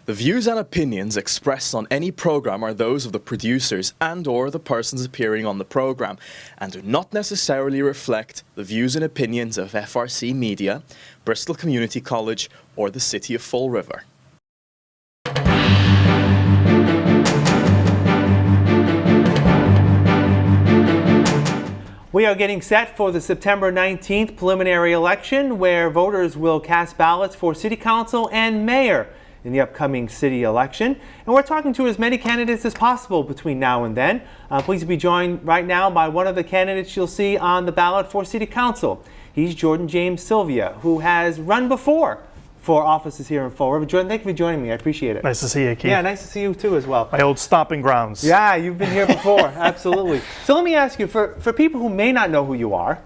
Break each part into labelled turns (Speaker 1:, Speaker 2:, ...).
Speaker 1: The views and opinions expressed on any program are those of the producers and/or the persons appearing on the program and do not necessarily reflect the views and opinions of FRC Media, Bristol Community College, or the City of Fall River.
Speaker 2: We are getting set for the September 19th preliminary election, where voters will cast ballots for City Council and Mayor in the upcoming city election. And we're talking to as many candidates as possible between now and then. Pleased to be joined right now by one of the candidates you'll see on the ballot for City Council. He's Jordan James Silvia, who has run before for offices here in Fall River. Jordan, thank you for joining me. I appreciate it.
Speaker 3: Nice to see you, Keith.
Speaker 2: Yeah, nice to see you too as well.
Speaker 3: My old stomping grounds.
Speaker 2: Yeah, you've been here before. Absolutely. So let me ask you, for people who may not know who you are,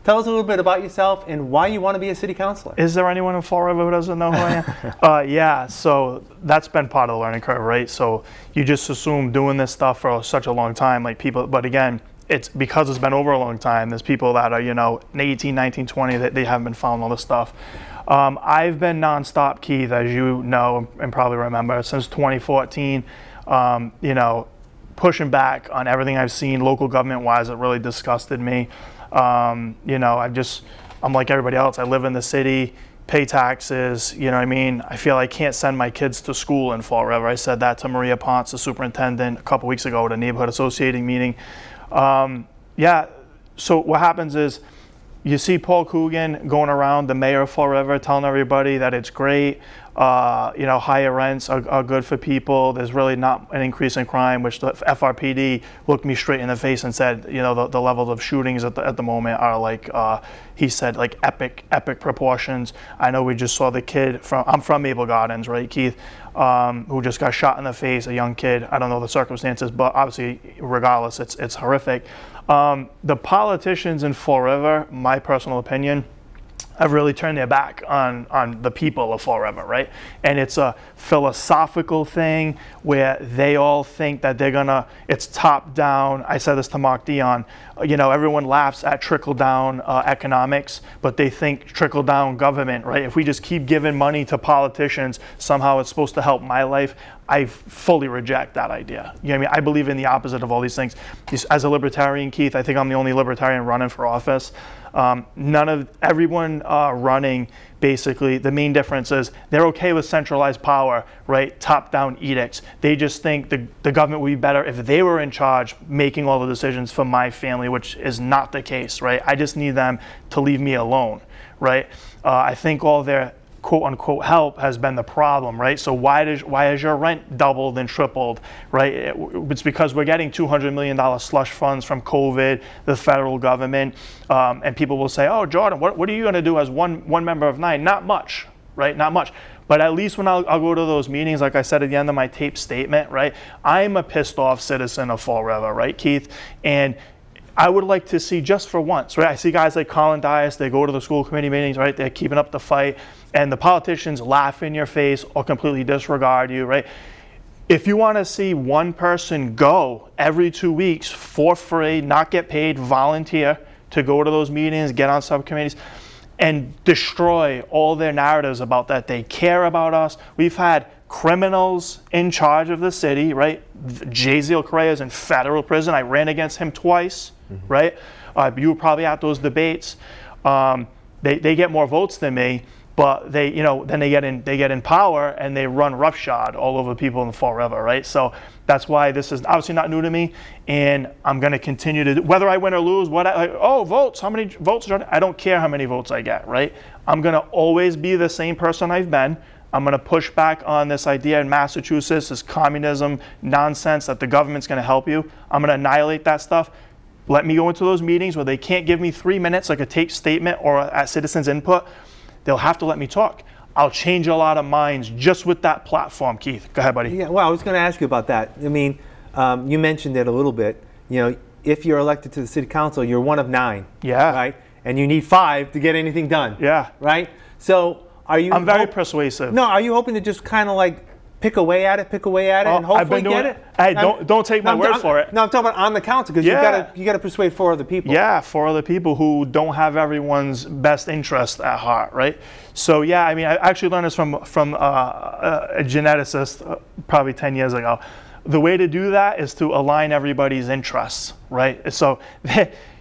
Speaker 2: tell us a little bit about yourself and why you want to be a city councilor.
Speaker 3: Is there anyone in Fall River who doesn't know who I am? Yeah, so that's been part of the learning curve, right? So you just assume doing this stuff for such a long time, like people, but again, it's because it's been over a long time. There's people that are, 18, 19, 20, that they haven't been following all this stuff. I've been nonstop, Keith, as you know and probably remember, since 2014, pushing back on everything I've seen local government-wise. It really disgusted me. I'm like everybody else. I live in the city, pay taxes, you know what I mean? I feel I can't send my kids to school in Fall River. I said that to Maria Ponce, the superintendent, a couple weeks ago at a neighborhood associating meeting. So what happens is, you see Paul Coogan going around, the mayor of Fall River, telling everybody that it's great, higher rents are good for people. There's really not an increase in crime, which the FRPD looked me straight in the face and said, the levels of shootings at the moment are like, he said, like epic proportions. I know we just saw the kid I'm from Maple Gardens, right, Keith, who just got shot in the face, a young kid. I don't know the circumstances, but obviously, regardless, it's horrific. The politicians in Fall River, my personal opinion, have really turned their back on the people of Fall River, right? And it's a philosophical thing where they all think that it's top down. I said this to Mark Dion, everyone laughs at trickle down economics, but they think trickle down government, right? If we just keep giving money to politicians, somehow it's supposed to help my life. I fully reject that idea. You know what I mean? I believe in the opposite of all these things. As a libertarian, Keith, I think I'm the only libertarian running for office. Everyone running, basically, the main difference is they're okay with centralized power, right? Top-down edicts. They just think the government would be better if they were in charge, making all the decisions for my family, which is not the case, right? I just need them to leave me alone, right? I think all their quote-unquote help has been the problem, right? So why has your rent doubled and tripled, right? It's because we're getting $200 million slush funds from COVID, the federal government, and people will say, oh, Jordan, what are you going to do as one member of 9? Not much, right? Not much. But at least when I'll go to those meetings, like I said at the end of my tape statement, right? I'm a pissed off citizen of Fall River, right, Keith? And I would like to see, just for once, right? I see guys like Colin Dias, they go to the school committee meetings, right? They're keeping up the fight, and the politicians laugh in your face or completely disregard you, right? If you want to see one person go every 2 weeks for free, not get paid, volunteer to go to those meetings, get on subcommittees, and destroy all their narratives about that they care about us. We've had criminals in charge of the city, right? Jaziel Correa is in federal prison. I ran against him twice, right? You were probably at those debates. They get more votes than me, but then they get in power and they run roughshod all over people in Fall River, right? So that's why this is obviously not new to me, and I'm going to continue to do, whether I win or lose. Votes? How many votes? I don't care how many votes I get, right? I'm going to always be the same person I've been. I'm going to push back on this idea in Massachusetts, this communism nonsense that the government's going to help you. I'm going to annihilate that stuff. Let me go into those meetings where they can't give me 3 minutes, like a tape statement or a citizen's input. They'll have to let me talk. I'll change a lot of minds just with that platform, Keith. Go ahead, buddy.
Speaker 2: Yeah, well, I was going to ask you about that. I mean, you mentioned it a little bit. If you're elected to the city council, you're one of 9.
Speaker 3: Yeah.
Speaker 2: Right? And you need 5 to get anything done.
Speaker 3: Yeah.
Speaker 2: Right? So I'm
Speaker 3: very persuasive.
Speaker 2: No, are you hoping to just kind of like pick away at it, and hopefully get it?
Speaker 3: Hey, don't take my word for it.
Speaker 2: No, I'm talking about on the council, because you got to persuade 4 other people.
Speaker 3: Yeah, 4 other people who don't have everyone's best interest at heart, right? So yeah, I mean, I actually learned this from a geneticist probably 10 years ago. The way to do that is to align everybody's interests, right? So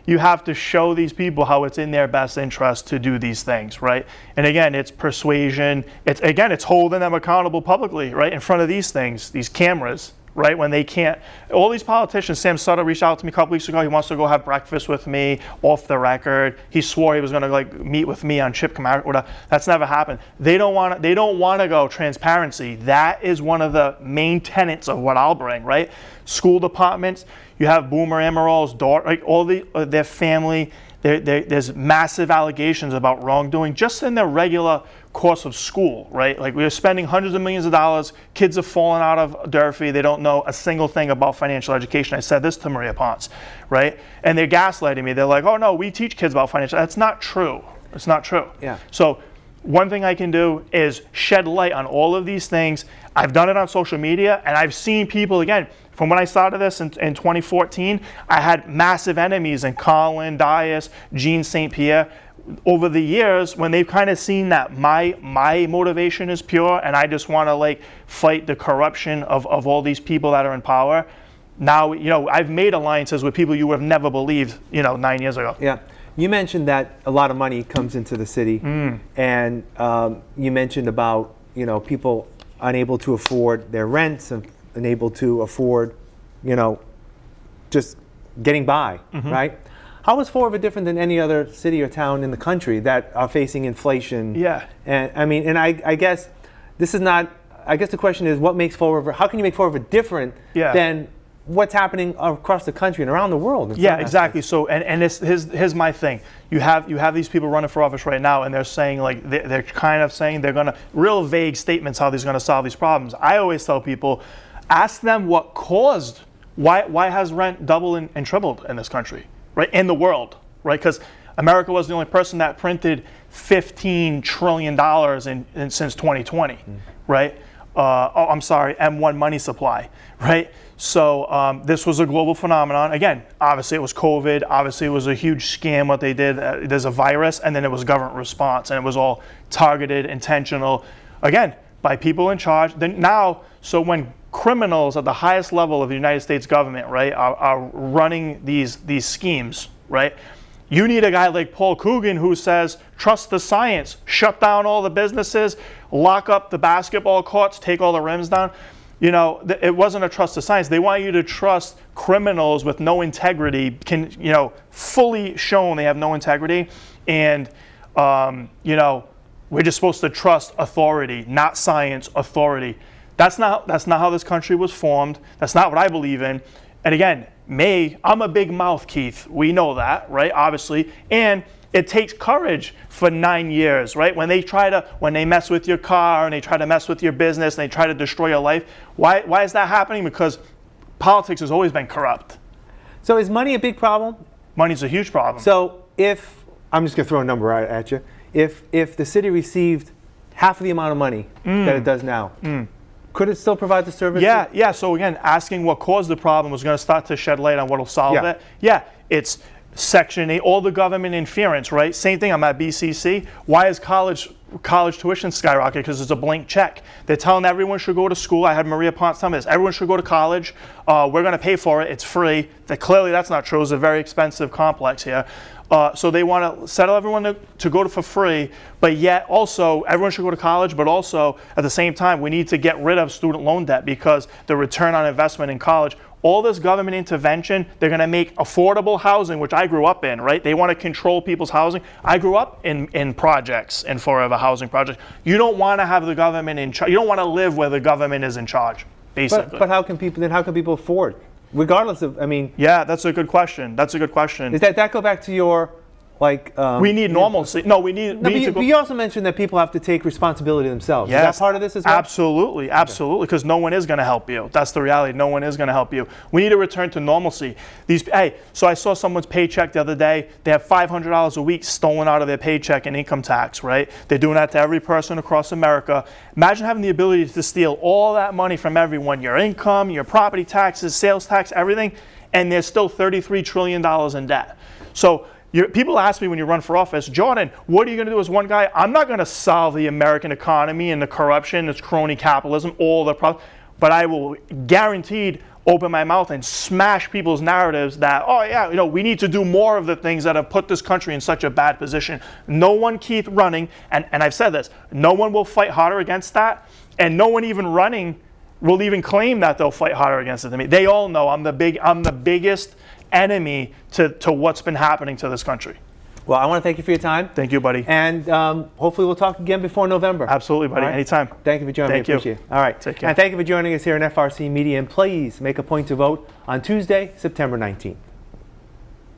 Speaker 3: you have to show these people how it's in their best interest to do these things, right? And again, it's persuasion. It's holding them accountable publicly, right, in front of these things, these cameras, right? When they can't. All these politicians. Sam Sutter reached out to me a couple weeks ago. He wants to go have breakfast with me off the record. He swore he was going to meet with me on Chip Camaro. Whatever. That's never happened. They don't want to go transparency. That is one of the main tenets of what I'll bring, right? School departments. You have Boomer Amaral's daughter, like all their family. There's massive allegations about wrongdoing just in their regular course of school, right? Like, we're spending hundreds of millions of dollars. Kids are falling out of Durfee. They don't know a single thing about financial education. I said this to Maria Ponce, right? And they're gaslighting me. They're like, oh no, we teach kids about financial. That's not true. It's not true.
Speaker 2: Yeah.
Speaker 3: So one thing I can do is shed light on all of these things. I've done it on social media, and I've seen people, again, from when I started this in 2014, I had massive enemies in Colin, Dias, Gene St. Pierre. Over the years, when they've kind of seen that my motivation is pure and I just want to fight the corruption of all these people that are in power, now, I've made alliances with people you would have never believed, 9 years ago.
Speaker 2: Yeah. You mentioned that a lot of money comes into the city, and you mentioned about, people unable to afford their rents and unable to afford, just getting by, right? How is Fall River different than any other city or town in the country that are facing inflation?
Speaker 3: Yeah.
Speaker 2: And I guess this is not, I guess the question is, what makes Fall River, how can you make Fall River different than what's happening across the country and around the world?
Speaker 3: Yeah, exactly. So, and here's my thing. You have these people running for office right now, and they're saying, they're kind of saying they're gonna, real vague statements how they're gonna solve these problems. I always tell people, ask them what caused, why has rent doubled and tripled in this country, right? In the world, right? Because America was the only person that printed $15 trillion since 2020, right? M1 money supply, right? So this was a global phenomenon. Again, obviously it was COVID. Obviously it was a huge scam what they did. There's a virus, and then it was government response, and it was all targeted, intentional, again, by people in charge. So when criminals at the highest level of the United States government, right, are running these schemes, right, you need a guy like Paul Coogan who says, trust the science, shut down all the businesses, lock up the basketball courts, take all the rims down. It wasn't a trust the science. They want you to trust criminals with no integrity, fully shown they have no integrity. And, we're just supposed to trust authority, not science, authority. That's not how this country was formed. That's not what I believe in. And again, I'm a big mouth, Keith. We know that, right? Obviously. And it takes courage for 9 years, right? When they mess with your car and they try to mess with your business and they try to destroy your life. Why is that happening? Because politics has always been corrupt.
Speaker 2: So is money a big problem?
Speaker 3: Money's a huge problem.
Speaker 2: So I'm just going to throw a number at you. If the city received half of the amount of money that it does now, could it still provide the service?
Speaker 3: Yeah. So again, asking what caused the problem was going to start to shed light on what will solve it. Yeah, it's Section 8, all the government interference, right? Same thing, I'm at BCC. Why is college tuition skyrocketed? Because it's a blank check. They're telling everyone should go to school. I had Maria Ponce tell me this. Everyone should go to college. We're going to pay for it. It's free. Clearly that's not true. It's a very expensive complex here. So they want to settle everyone to go for free, but yet also everyone should go to college, but also at the same time we need to get rid of student loan debt because the return on investment in college, all this government intervention, they're going to make affordable housing, which I grew up in, right? They want to control people's housing. I grew up in projects, in forever housing projects. You don't want to have the government in charge. You don't want to live where the government is in charge, basically.
Speaker 2: But how can people afford? Regardless of,
Speaker 3: Yeah, that's a good question. Does
Speaker 2: that go back to your Like
Speaker 3: we need normalcy. No, we need.
Speaker 2: No, but you also mentioned that people have to take responsibility themselves.
Speaker 3: Yes,
Speaker 2: is that part of this as well?
Speaker 3: Absolutely, absolutely. Because no one is going to help you. That's the reality. No one is going to help you. We need to return to normalcy. So I saw someone's paycheck the other day. They have $500 a week stolen out of their paycheck in income tax. Right? They're doing that to every person across America. Imagine having the ability to steal all that money from everyone: your income, your property taxes, sales tax, everything, and there's still $33 trillion in debt. So. People ask me when you run for office, Jordan, what are you going to do as one guy? I'm not going to solve the American economy and the corruption, its crony capitalism, all the problems, but I will guaranteed open my mouth and smash people's narratives that, oh yeah, we need to do more of the things that have put this country in such a bad position. No one keeps running, and I've said this, no one will fight harder against that, and no one even running will even claim that they'll fight harder against it than me. They all know I'm the biggest enemy to what's been happening to this country.
Speaker 2: Well, I want to thank you for your time.
Speaker 3: Thank you, buddy.
Speaker 2: And hopefully we'll talk again before November.
Speaker 3: Absolutely, buddy.
Speaker 2: Right.
Speaker 3: Anytime.
Speaker 2: Thank you for joining me.
Speaker 3: Thank you.
Speaker 2: Appreciate it. All right.
Speaker 3: Take care.
Speaker 2: And thank you for joining us here on FRC Media. And please make a point to vote on Tuesday, September 19th.